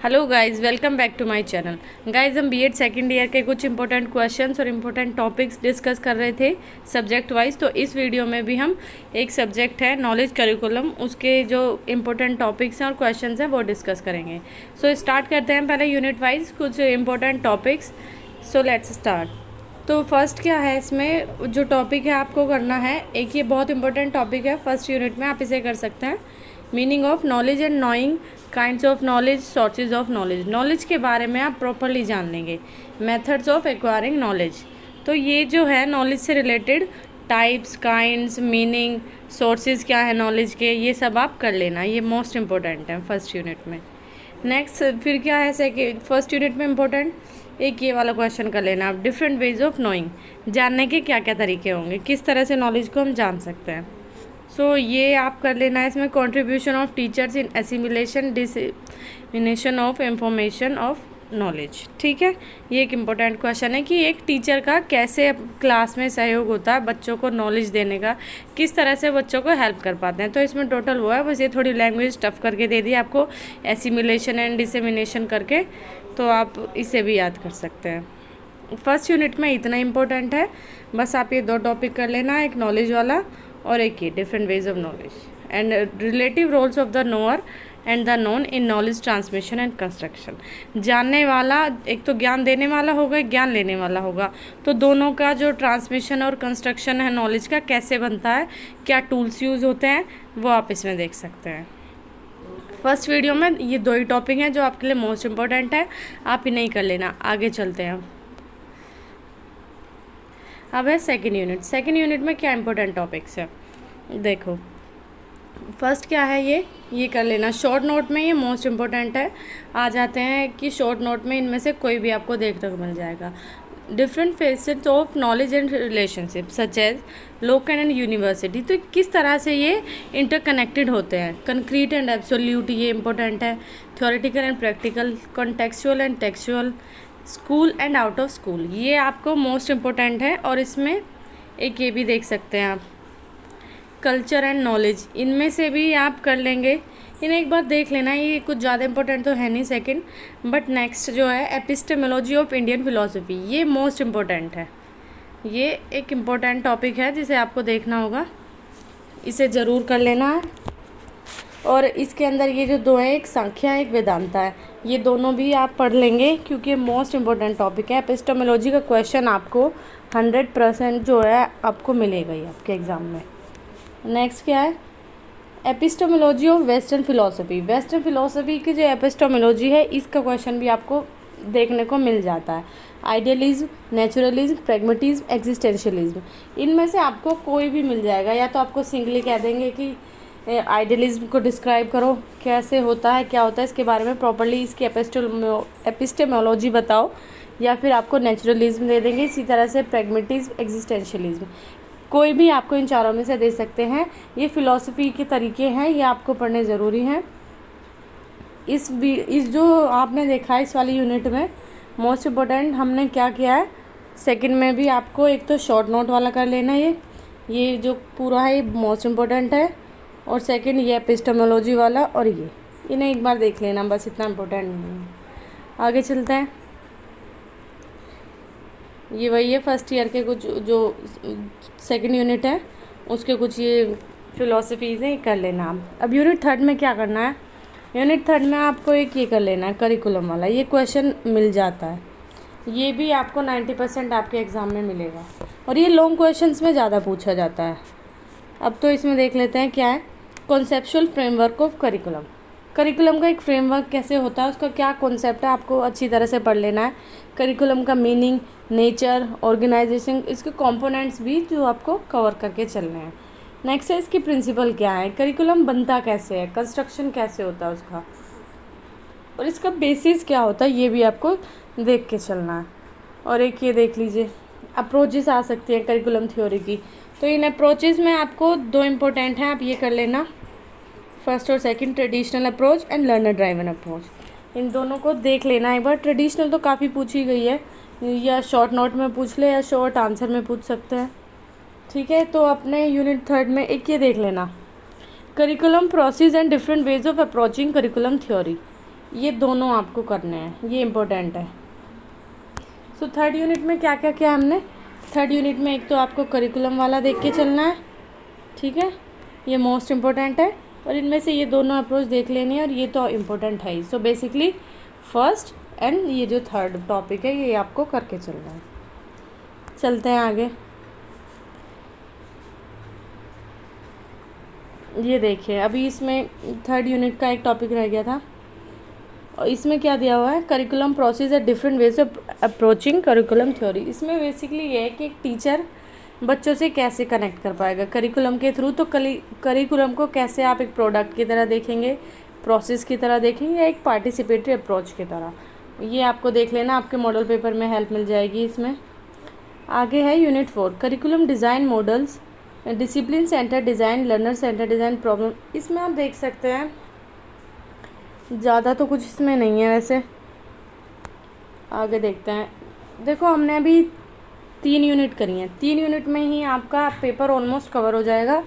Hello guys, welcome back to my channel. Guys, हम B Ed second year के कुछ important questions और important topics discuss कर रहे थे सब्जेक्ट वाइज। तो इस वीडियो में भी हम एक सब्जेक्ट है नॉलेज करिकुलम, उसके जो इम्पोर्टेंट टॉपिक्स हैं और क्वेश्चंस हैं वो डिस्कस करेंगे। सो स्टार्ट करते हैं पहले यूनिट वाइज कुछ important topics. So let's start. तो फर्स्ट क्या है, इसमें जो टॉपिक है आपको करना है, एक ये बहुत इंपॉर्टेंट टॉपिक है फर्स्ट यूनिट में, आप इसे कर सकते हैं। Meaning of knowledge and knowing kinds of knowledge, sources of knowledge. Knowledge के बारे में आप प्रॉपरली जान लेंगे। मेथड्स ऑफ एक्वायरिंग नॉलेज, तो ये जो है नॉलेज से related types, kinds, meaning, sources क्या है नॉलेज के, ये सब आप कर लेना। ये मोस्ट इम्पोर्टेंट है फर्स्ट यूनिट में। नेक्स्ट फिर क्या है सेकेंड फर्स्ट यूनिट में इम्पोर्टेंट, एक ये वाला क्वेश्चन कर लेना आप, डिफरेंट वेज ऑफ नोइंग। जानने के क्या क्या तरीके होंगे, किस तरह से नॉलेज को हम जान सकते हैं। सो ये आप कर लेना है। इसमें contribution of teachers in assimilation dissemination of information of knowledge. ठीक है, ये एक इम्पोर्टेंट क्वेश्चन है कि एक टीचर का कैसे क्लास में सहयोग होता है बच्चों को नॉलेज देने का, किस तरह से बच्चों को हेल्प कर पाते हैं। तो इसमें टोटल वो है, बस ये थोड़ी लैंग्वेज टफ करके दे दी आपको, एसिमिलेशन एंड डिसमिनेशन करके, तो आप इसे भी याद कर सकते हैं। फर्स्ट यूनिट में इतना इम्पोर्टेंट है, बस आप ये दो टॉपिक कर लेना, एक नॉलेज वाला और एक ये different ways of knowledge and relative roles of the knower and the known in knowledge transmission and construction. जानने वाला एक तो ज्ञान देने वाला होगा, ज्ञान लेने वाला होगा, तो दोनों का जो ट्रांसमिशन और कंस्ट्रक्शन है नॉलेज का कैसे बनता है, क्या टूल्स यूज़ होते हैं, वो आप इसमें देख सकते हैं। फर्स्ट वीडियो में ये दो ही टॉपिक हैं जो आपके लिए मोस्ट इम्पोर्टेंट है, आप इन्हें ही कर लेना। आगे चलते हैं। अब है सेकेंड यूनिट। सेकेंड यूनिट में क्या इंपॉर्टेंट टॉपिक्स है देखो। फर्स्ट क्या है, ये कर लेना शॉर्ट नोट में, ये मोस्ट इम्पोर्टेंट है। आ जाते हैं कि शॉर्ट नोट में इनमें से कोई भी आपको देखने को मिल जाएगा। Different facets of knowledge and relationship such as local and university, तो किस तरह से ये इंटरकनेक्टेड होते हैं। कंक्रीट एंड एब्सोल्यूट, ये इंपॉर्टेंट है। Theoretical and practical, contextual and textual, school and out of school, ये आपको मोस्ट इम्पोर्टेंट है। और इसमें एक ये भी देख सकते हैं आप, कल्चर एंड नॉलेज, इनमें से भी आप कर लेंगे। इन्हें एक बार देख लेना, ये कुछ ज़्यादा इंपॉर्टेंट तो है नहीं सेकंड, बट नेक्स्ट जो है एपिस्टेमोलॉजी ऑफ इंडियन फिलोसफी, ये मोस्ट इम्पोर्टेंट है। ये एक इम्पोर्टेंट टॉपिक है जिसे आपको देखना होगा, इसे ज़रूर कर लेना है। और इसके अंदर ये जो दो हैं, एक संख्या है, एक वेदांता है, ये दोनों भी आप पढ़ लेंगे क्योंकि ये मोस्ट इम्पोर्टेंट टॉपिक है। एपिस्टेमोलॉजी का क्वेश्चन आपको 100% जो है आपको मिलेगा ही आपके एग्ज़ाम में। नेक्स्ट क्या है, epistemology of western philosophy. Western philosophy की जो एपिस्टेमोलॉजी है, इसका क्वेश्चन भी आपको देखने को मिल जाता है। आइडियलिज्म, नेचुरलिज्म, प्रैग्मेटिज्म, एग्जिस्टेंशियलिज्म, इनमें से आपको कोई भी मिल जाएगा। या तो आपको सिंगली कह देंगे कि आइडियलिज्म को डिस्क्राइब करो, कैसे होता है, क्या होता है, इसके बारे में प्रॉपर्ली इसकी एपिस्टेमोलॉजी बताओ, या फिर आपको नेचुरलिज्म दे देंगे। इसी तरह से प्रैग्मेटिज्म, एग्जिस्टेंशियलिज्म, कोई भी आपको इन चारों में से दे सकते हैं। ये फ़िलॉसफी के तरीके हैं, ये आपको पढ़ने ज़रूरी हैं। इस जो आपने देखा है इस वाली यूनिट में मोस्ट इम्पोर्टेंट हमने क्या किया है, सेकंड में भी आपको एक तो शॉर्ट नोट वाला कर लेना, ये जो पूरा है ये मोस्ट इम्पोर्टेंट है। और सेकंड ये एपिस्टेमोलॉजी वाला, और ये इन्हें एक बार देख लेना, बस इतना इम्पोर्टेंट नहीं है। आगे चलते हैं। ये वही है फर्स्ट ईयर के कुछ जो सेकंड यूनिट है उसके कुछ ये फिलोसफीज़ हैं, कर लेना आप। अब यूनिट थर्ड में क्या करना है, यूनिट थर्ड में आपको एक ये कर लेना है करिकुलम वाला। ये क्वेश्चन मिल जाता है, ये भी आपको 90% आपके एग्ज़ाम में मिलेगा, और ये लॉन्ग क्वेश्चंस में ज़्यादा पूछा जाता है। अब तो इसमें देख लेते हैं क्या है, conceptual framework of curriculum. Curriculum का एक फ्रेमवर्क कैसे होता है, उसका क्या कॉन्सेप्ट है, आपको अच्छी तरह से पढ़ लेना है। करिकुलम का मीनिंग, नेचर, ऑर्गेनाइजेशन, इसके कंपोनेंट्स भी जो आपको कवर करके चलने हैं। नेक्स्ट है इसकी प्रिंसिपल क्या है, करिकुलम बनता कैसे है, कंस्ट्रक्शन कैसे होता है उसका, और इसका बेसिस क्या होता है, ये भी आपको देख के चलना है। और एक ये देख लीजिए, अप्रोचेस आ सकती हैं करिकुलम थ्योरी की। तो इन अप्रोचेस में आपको दो इम्पोर्टेंट हैं, आप ये कर लेना, फर्स्ट और second, traditional approach and learner driven approach. इन दोनों को देख लेना एक बार। ट्रेडिशनल तो काफ़ी पूछी गई है, या शॉर्ट नोट में पूछ ले या शॉर्ट आंसर में पूछ सकते हैं। ठीक है, तो अपने यूनिट थर्ड में एक ये देख लेना, curriculum process and different ways of approaching curriculum theory. ये दोनों आपको करने हैं, ये इम्पोर्टेंट है। सो थर्ड यूनिट में क्या क्या किया हमने, थर्ड यूनिट में एक तो आपको करिकुलम वाला देख के चलना है, ठीक है, ये मोस्ट इम्पोर्टेंट है, और इनमें से ये दोनों अप्रोच देख लेनी है, और ये तो इम्पोर्टेंट है ही। सो बेसिकली फर्स्ट एंड ये जो थर्ड टॉपिक है ये आपको करके चलना है। चलते हैं आगे। ये देखिए अभी इसमें थर्ड यूनिट का एक टॉपिक रह गया था, और इसमें क्या दिया हुआ है, करिकुलम प्रोसेस है, different ways of approaching curriculum theory. इसमें बेसिकली ये है कि एक टीचर बच्चों से कैसे कनेक्ट कर पाएगा करिकुलम के थ्रू। तो करिकुलम को कैसे आप एक प्रोडक्ट की तरह देखेंगे, प्रोसेस की तरह देखेंगे, या एक पार्टिसिपेटरी अप्रोच की तरह, ये आपको देख लेना, आपके मॉडल पेपर में हेल्प मिल जाएगी इसमें। आगे है unit 4 curriculum design models, discipline centre design, learner centre design, problem. इसमें आप देख सकते हैं ज़्यादा तो कुछ इसमें नहीं है वैसे। आगे देखते हैं। देखो हमने अभी 3 यूनिट करी हैं, 3 यूनिट में ही आपका पेपर ऑलमोस्ट कवर हो जाएगा,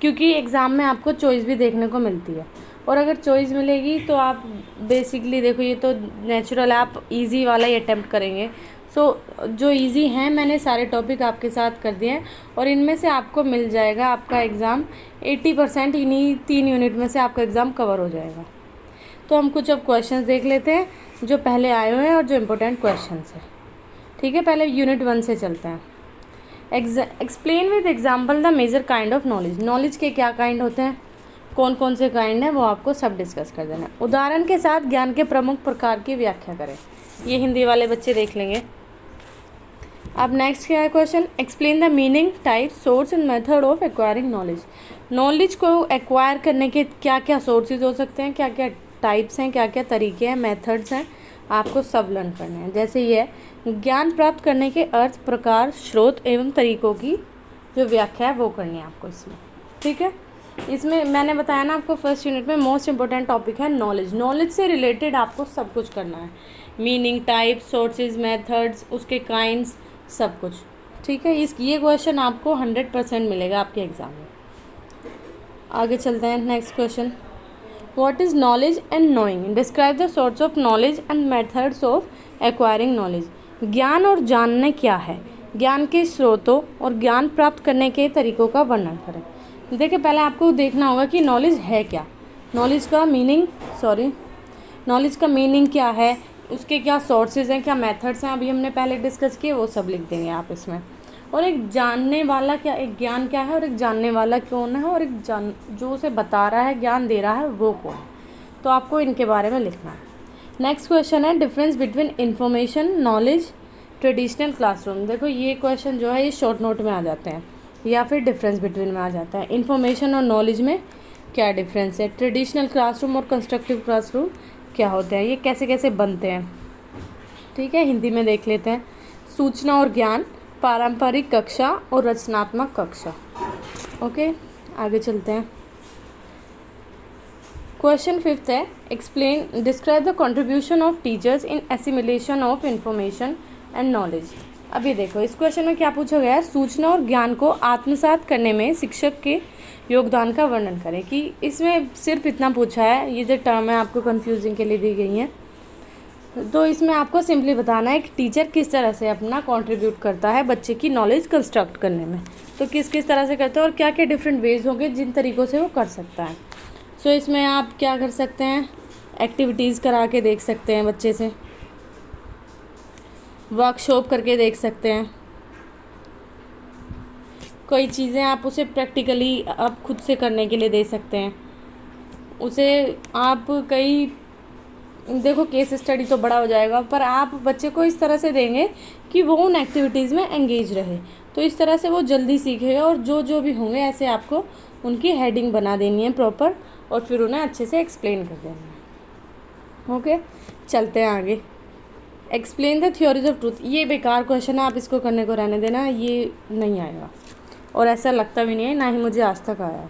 क्योंकि एग्ज़ाम में आपको चॉइस भी देखने को मिलती है। और अगर चॉइस मिलेगी तो आप बेसिकली देखो, ये तो नेचुरल आप इजी वाला ही अटैम्प्ट करेंगे। सो जो इजी हैं मैंने सारे टॉपिक आपके साथ कर दिए हैं, और इनमें से आपको मिल जाएगा आपका एग्ज़ाम 80% इन्हीं 3 यूनिट में से आपका एग्ज़ाम कवर हो जाएगा। तो हम कुछ अब क्वेश्चंस देख लेते हैं जो पहले आए हुए हैं और जो इम्पोर्टेंट क्वेश्चंस हैं, ठीक है। पहले यूनिट 1 से चलते हैं। Explain with example the major kind of knowledge. Knowledge के क्या काइंड होते हैं, कौन कौन से काइंड हैं, वो आपको सब डिस्कस कर देना है। उदाहरण के साथ ज्ञान के प्रमुख प्रकार की व्याख्या करें। ये हिंदी वाले बच्चे देख लेंगे। अब नेक्स्ट क्या है question, explain the meaning, type, source and method of acquiring knowledge. Knowledge को एक्वायर करने के क्या क्या सोर्सेज हो सकते हैं, क्या क्या टाइप्स हैं, क्या क्या तरीके हैं, मेथड्स हैं, आपको सब लर्न करने हैं। जैसे ये है ज्ञान प्राप्त करने के अर्थ, प्रकार, स्रोत एवं तरीकों की जो व्याख्या है वो करनी है आपको इसमें, ठीक है। इसमें मैंने बताया ना आपको फर्स्ट यूनिट में मोस्ट इंपॉर्टेंट टॉपिक है नॉलेज। नॉलेज से रिलेटेड आपको सब कुछ करना है, मीनिंग, टाइप, सोर्सेज, मेथड्स, उसके काइंड्स, सब कुछ, ठीक है। ये क्वेश्चन आपको 100% मिलेगा आपके एग्ज़ाम में। आगे चलते हैं। Next question, what is knowledge and knowing, describe the source of knowledge and methods of acquiring knowledge. ज्ञान और जानने क्या है, ज्ञान के स्रोतों और ज्ञान प्राप्त करने के तरीकों का वर्णन करें। देखिए पहले आपको देखना होगा कि नॉलेज है क्या, नॉलेज का मीनिंग क्या है, उसके क्या सोर्सेज हैं, क्या मेथड्स हैं, अभी हमने पहले डिस्कस किए, वो सब लिख देंगे आप इसमें। और एक जानने वाला क्या, एक ज्ञान क्या है, और एक जानने वाला कौन है, और एक जो उसे बता रहा है, ज्ञान दे रहा है, वो कौन है। तो आपको इनके बारे में लिखना है। नेक्स्ट क्वेश्चन है difference between information, knowledge, traditional classroom. देखो ये क्वेश्चन जो है ये शॉर्ट नोट में आ जाते हैं, या फिर डिफरेंस बिटवीन में आ जाता है। इन्फॉर्मेशन और नॉलेज में क्या डिफरेंस है, ट्रेडिशनल क्लासरूम और कंस्ट्रक्टिव क्लासरूम क्या होते हैं, ये कैसे कैसे बनते हैं, ठीक है। हिंदी में देख लेते हैं। सूचना और ज्ञान, पारंपरिक कक्षा और रचनात्मक कक्षा। ओके आगे चलते हैं। क्वेश्चन 5 है explain, describe the contribution of teachers in assimilation of information and knowledge. अभी देखो इस क्वेश्चन में क्या पूछा गया है, सूचना और ज्ञान को आत्मसात करने में शिक्षक के योगदान का वर्णन करें। कि इसमें सिर्फ इतना पूछा है, ये जो टर्म है आपको कंफ्यूजिंग के लिए दी गई हैं, तो इसमें आपको सिंपली बताना है कि टीचर किस तरह से अपना कंट्रीब्यूट करता है बच्चे की नॉलेज कंस्ट्रक्ट करने में। तो किस किस तरह से करते हैं और क्या क्या डिफरेंट वेज होंगे जिन तरीक़ों से वो कर सकता है। सो इसमें आप क्या कर सकते हैं, एक्टिविटीज़ करा के देख सकते हैं बच्चे से, वर्कशॉप करके देख सकते हैं, कोई चीज़ें आप उसे प्रैक्टिकली आप खुद से करने के लिए दे सकते हैं। उसे आप कई देखो केस स्टडी तो बड़ा हो जाएगा, पर आप बच्चे को इस तरह से देंगे कि वो उन एक्टिविटीज़ में एंगेज रहे, तो इस तरह से वो जल्दी सीखेगा। और जो भी होंगे ऐसे आपको उनकी हेडिंग बना देनी है प्रॉपर, और फिर उन्हें अच्छे से एक्सप्लेन कर देना है। ओके चलते हैं आगे। Explain the theories of truth. ये बेकार क्वेश्चन है, आप इसको करने को रहने देना, ये नहीं आएगा और ऐसा लगता भी नहीं है, ना ही मुझे आज तक आया है।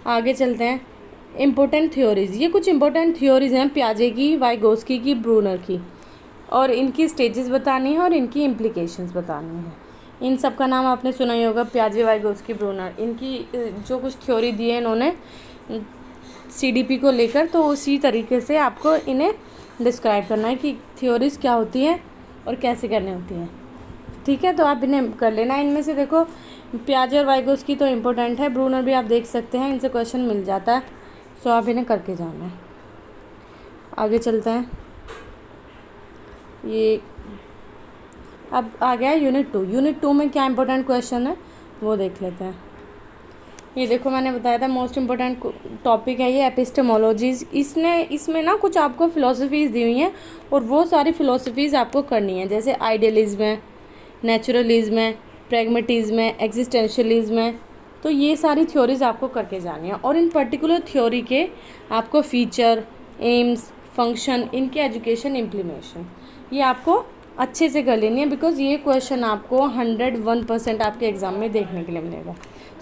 आगे चलते हैं। इम्पोर्टेंट थ्योरीज़, ये कुछ इम्पोर्टेंट थ्योरीज़ हैं पियाजे की, वाइगोस्की की, ब्रूनर की, और इनकी स्टेजेस बतानी है और इनकी इम्प्लीकेशंस बतानी है। इन सब का नाम आपने सुना ही होगा, पियाजे, वाइगोस्की, ब्रूनर। इनकी जो कुछ थ्योरी दी है इन्होंने CDP को लेकर, तो उसी तरीके से आपको इन्हें डिस्क्राइब करना है कि थ्योरीज क्या होती हैं और कैसे करनी होती हैं। ठीक है, तो आप इन्हें कर लेना। इनमें से देखो पियाजे और वाइगोस्की तो इम्पोर्टेंट है, ब्रूनर भी आप देख सकते हैं, इनसे क्वेश्चन मिल जाता है, सो आप इन्हें करके जाना है। आगे चलते हैं। ये अब आ गया यूनिट 2। यूनिट 2 में क्या इंपॉर्टेंट क्वेश्चन है वो देख लेते हैं। ये देखो मैंने बताया था मोस्ट इम्पोर्टेंट टॉपिक है ये एपिस्टेमोलॉजीज़। इसमें ना कुछ आपको फ़िलोसफीज़ दी हुई हैं और वो सारी फ़िलोसफीज़ आपको करनी है, जैसे आइडियलिज्म है, नेचुरलिज्म है, प्रैग्मेटिज्म है, एग्जिस्टेंशलिज्म है। तो ये सारी थ्योरीज़ आपको करके जानी है और इन पर्टिकुलर थ्योरी के आपको फीचर, एम्स, फंक्शन, इनके एजुकेशन इम्प्लीमेशन ये आपको अच्छे से कर लेनी है, बिकॉज ये क्वेश्चन आपको 101% आपके एग्ज़ाम में देखने के लिए मिलेगा।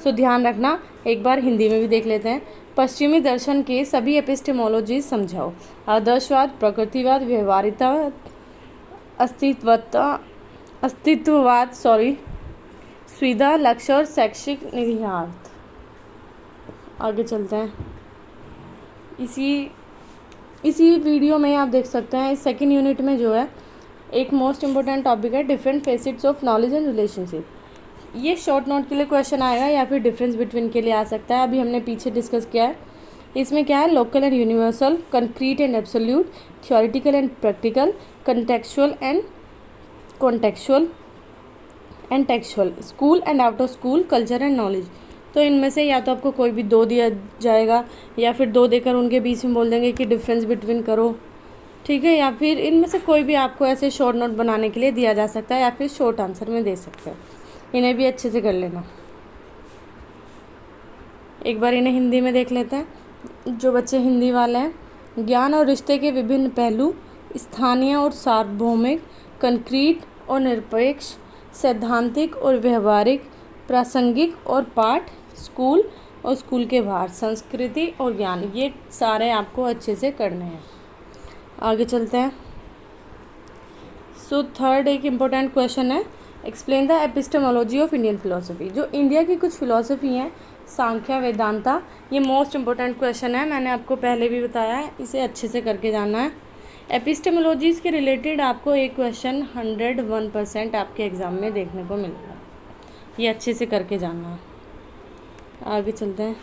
सो ध्यान रखना। एक बार हिंदी में भी देख लेते हैं। पश्चिमी दर्शन के सभी एपिस्टेमोलॉजी समझाओ। आदर्शवाद, प्रकृतिवाद, व्यवहारिकता, अस्तित्ववाद, सुविधा, लक्ष्य और शैक्षिक निहितार्थ। आगे चलते हैं। इसी वीडियो में आप देख सकते हैं इस सेकेंड यूनिट में जो है एक मोस्ट इम्पोर्टेंट टॉपिक है different facets of knowledge and relationship. ये शॉर्ट नोट के लिए क्वेश्चन आएगा या फिर डिफरेंस बिटवीन के लिए आ सकता है। अभी हमने पीछे डिस्कस किया है। इसमें क्या है, local and universal, concrete and absolute, theoretical and practical, contextual and textual, school and out of school, culture and knowledge. तो इनमें से या तो आपको कोई भी 2 दिया जाएगा या फिर 2 देकर उनके बीच में बोल देंगे कि डिफरेंस बिटवीन करो। ठीक है, या फिर इनमें से कोई भी आपको ऐसे शॉर्ट नोट बनाने के लिए दिया जा सकता है या फिर शॉर्ट आंसर में दे सकते हैं। इन्हें भी अच्छे से कर लेना। एक बार इन्हें हिंदी में देख लेते हैं। जो बच्चे हिंदी वाले हैं, ज्ञान और रिश्ते के विभिन्न पहलू, स्थानीय और सार्वभौमिक, कंक्रीट और निरपेक्ष, सैद्धांतिक और व्यवहारिक, प्रासंगिक और पाठ, स्कूल और स्कूल के बाहर, संस्कृति और ज्ञान, ये सारे आपको अच्छे से करने हैं। आगे चलते हैं। सो थर्ड एक इम्पोर्टेंट क्वेश्चन है, explain the epistemology of Indian philosophy. जो इंडिया की कुछ फिलोसफी हैं, सांख्या, वेदांता, ये मोस्ट इम्पोर्टेंट क्वेश्चन है। मैंने आपको पहले भी बताया है, इसे अच्छे से करके जाना है। एपिस्टेमोलॉजीज़ के रिलेटेड आपको एक क्वेश्चन 101% आपके एग्ज़ाम में देखने को मिलेगा, ये अच्छे से करके जाना है। आगे चलते हैं।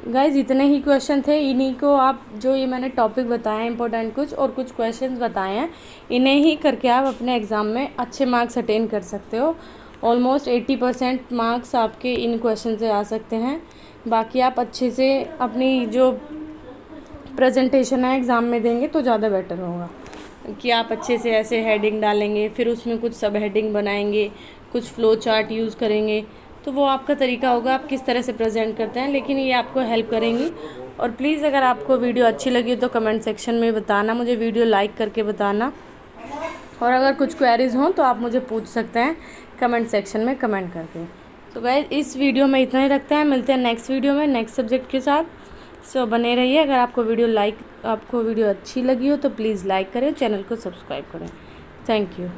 गाइज इतने ही क्वेश्चन थे, इन्हीं को आप जो ये मैंने टॉपिक बताए हैं इंपॉर्टेंट कुछ और कुछ क्वेश्चंस बताए हैं, इन्हें ही करके आप अपने एग्ज़ाम में अच्छे मार्क्स अटेन कर सकते हो। ऑलमोस्ट 80% मार्क्स आपके इन क्वेश्चन से आ सकते हैं। बाकी आप अच्छे से अपनी जो प्रेजेंटेशन है एग्ज़ाम में देंगे तो ज़्यादा बेटर होगा कि आप अच्छे से ऐसे हेडिंग डालेंगे, फिर उसमें कुछ सब हेडिंग बनाएंगे, कुछ फ्लो चार्ट यूज़ करेंगे, तो वो आपका तरीका होगा आप किस तरह से प्रेजेंट करते हैं, लेकिन ये आपको हेल्प करेंगी। और प्लीज़ अगर आपको वीडियो अच्छी लगी तो कमेंट सेक्शन में बताना, मुझे वीडियो लाइक करके बताना, और अगर कुछ क्वेरीज़ हों तो आप मुझे पूछ सकते हैं कमेंट सेक्शन में कमेंट करके। तो गाइस इस वीडियो में इतना ही रखते हैं, मिलते हैं नेक्स्ट वीडियो में नेक्स्ट सब्जेक्ट के साथ। सो बने रहिए। अगर आपको वीडियो अच्छी लगी हो तो प्लीज़ लाइक करें, चैनल को सब्सक्राइब करें। Thank you.